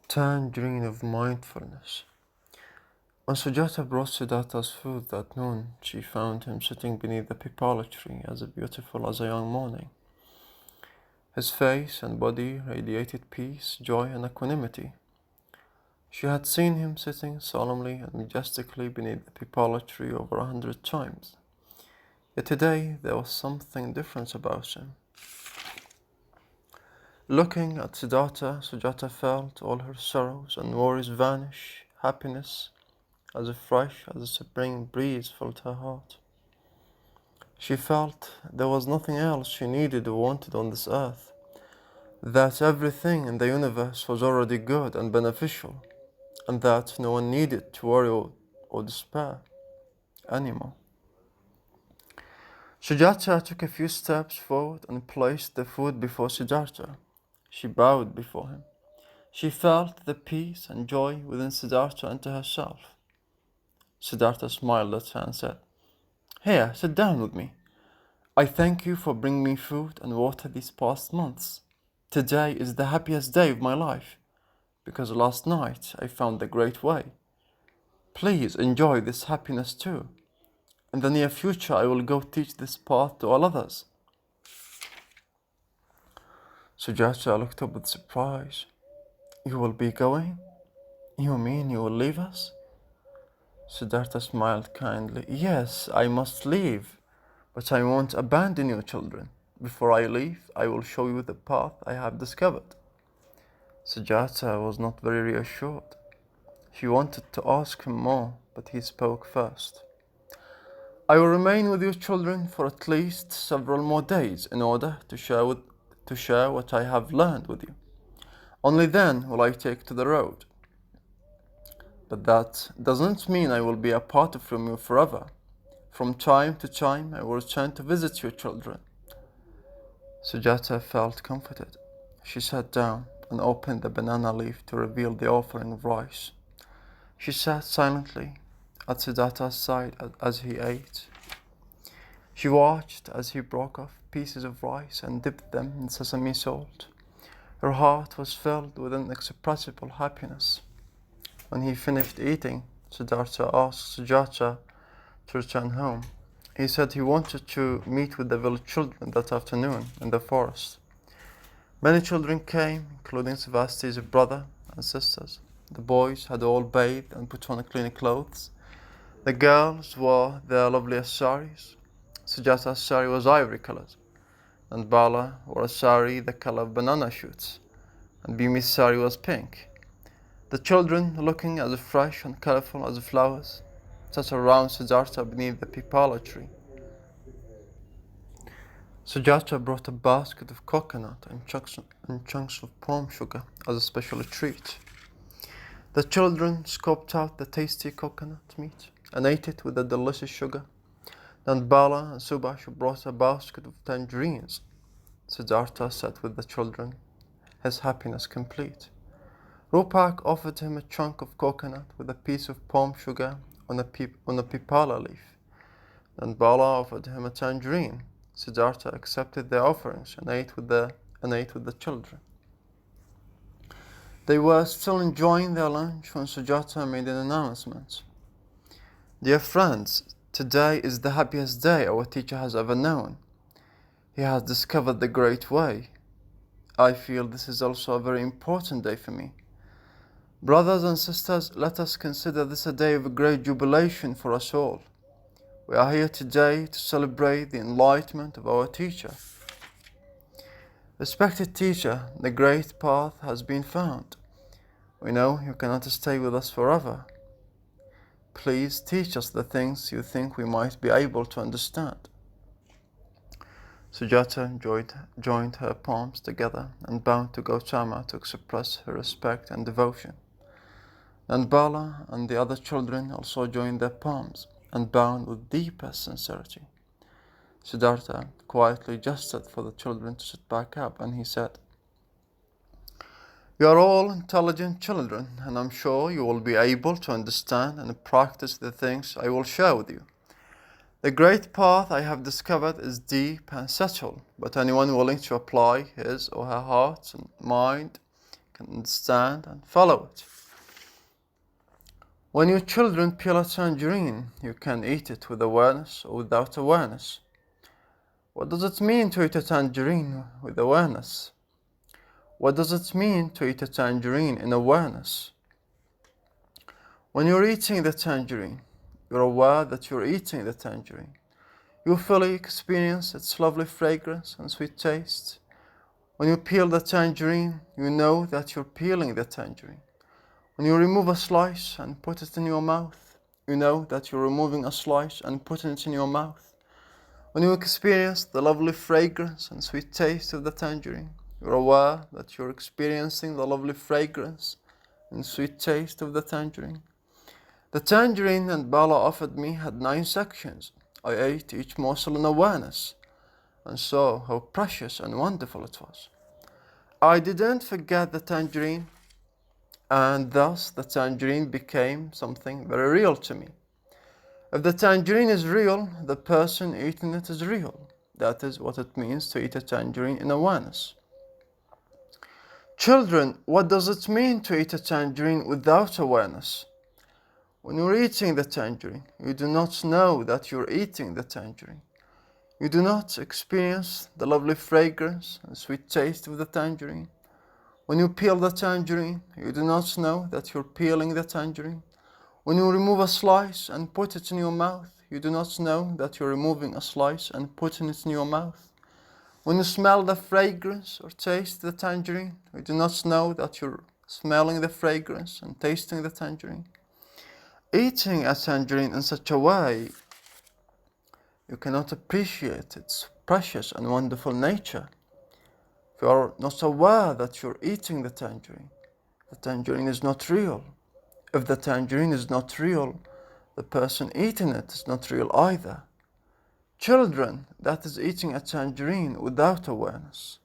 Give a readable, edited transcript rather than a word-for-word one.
Tangerine of Mindfulness. When Sujata brought Siddhartha's food that noon, she found him sitting beneath the pippala tree as beautiful as a young morning. His face and body radiated peace, joy, and equanimity. She had seen him sitting solemnly and majestically beneath the pippala tree over 100 times. Yet today there was something different about him. Looking at Siddhartha, Sujata felt all her sorrows and worries vanish, happiness as fresh as a spring breeze filled her heart. She felt there was nothing else she needed or wanted on this earth, that everything in the universe was already good and beneficial, and that no one needed to worry or despair anymore. Sujata took a few steps forward and placed the food before Siddhartha. She bowed before him. She felt the peace and joy within Siddhartha and to herself. Siddhartha smiled at her and said, "Here, sit down with me. I thank you for bringing me food and water these past months. Today is the happiest day of my life, because last night I found the great way. Please enjoy this happiness too. In the near future I will go teach this path to all others." Sujata looked up with surprise. "You will be going? You mean you will leave us?" Siddhartha smiled kindly. "Yes, I must leave, but I won't abandon you, children. Before I leave, I will show you the path I have discovered." Sujata was not very reassured. She wanted to ask him more, but he spoke first. "I will remain with you, children, for at least several more days in order to share what I have learned with you. Only then will I take to the road. But that doesn't mean I will be apart from you forever. From time to time I will return to visit you, children." Sujata felt comforted. She sat down and opened the banana leaf to reveal the offering of rice. She sat silently at Siddhartha's side as he ate. She watched as he broke off pieces of rice and dipped them in sesame salt. Her heart was filled with inexpressible happiness. When he finished eating, Siddhartha asked Sujata to return home. He said he wanted to meet with the village children that afternoon in the forest. Many children came, including Svasti's brother and sisters. The boys had all bathed and put on clean clothes. The girls wore their loveliest saris. Sujata's sari was ivory colored, and Nandabala wore a sari the color of banana shoots, and Bhima's sari was pink. The children, looking as fresh and colorful as flowers, sat around Siddhartha beneath the pippala tree. Sujata brought a basket of coconut and chunks of palm sugar as a special treat. The children scooped out the tasty coconut meat and ate it with the delicious sugar. Nandabala and Subash brought a basket of tangerines. Siddhartha sat with the children, his happiness complete. Rupak offered him a chunk of coconut with a piece of palm sugar on a pippala leaf. Nandabala offered him a tangerine. Siddhartha accepted their offerings and ate with the children. They were still enjoying their lunch when Sujata made an announcement. "Dear friends, today is the happiest day our teacher has ever known. He has discovered the great way. I feel this is also a very important day for me. Brothers and sisters, let us consider this a day of great jubilation for us all. We are here today to celebrate the enlightenment of our teacher. Respected teacher, the great path has been found. We know you cannot stay with us forever. Please teach us the things you think we might be able to understand." Sujata joined her palms together and bowed to Gautama to express her respect and devotion. Nandabala and the other children also joined their palms and bowed with deepest sincerity. Siddhartha quietly gestured for the children to sit back up, and he said, "You are all intelligent children, and I'm sure you will be able to understand and practice the things I will share with you. The great path I have discovered is deep and subtle, but anyone willing to apply his or her heart and mind can understand and follow it. When your children peel a tangerine, you can eat it with awareness or without awareness. What does it mean to eat a tangerine with awareness? What does it mean to eat a tangerine in awareness? When you're eating the tangerine, you're aware that you're eating the tangerine. You fully experience its lovely fragrance and sweet taste. When you peel the tangerine, you know that you're peeling the tangerine. When you remove a slice and put it in your mouth, you know that you're removing a slice and putting it in your mouth. When you experience the lovely fragrance and sweet taste of the tangerine, you're aware that you're experiencing the lovely fragrance and sweet taste of the tangerine. The tangerine Nandabala offered me had 9 sections. I ate each morsel in awareness and saw how precious and wonderful it was. I didn't forget the tangerine, and thus the tangerine became something very real to me. If the tangerine is real, the person eating it is real. That is what it means to eat a tangerine in awareness. Children, what does it mean to eat a tangerine without awareness? When you're eating the tangerine, you do not know that you're eating the tangerine. You do not experience the lovely fragrance and sweet taste of the tangerine. When you peel the tangerine, you do not know that you're peeling the tangerine. When you remove a slice and put it in your mouth, you do not know that you're removing a slice and putting it in your mouth. When you smell the fragrance or taste the tangerine, you do not know that you're smelling the fragrance and tasting the tangerine. Eating a tangerine in such a way, you cannot appreciate its precious and wonderful nature. If you are not aware that you're eating the tangerine is not real. If the tangerine is not real, the person eating it is not real either. Children, that is eating a tangerine without awareness.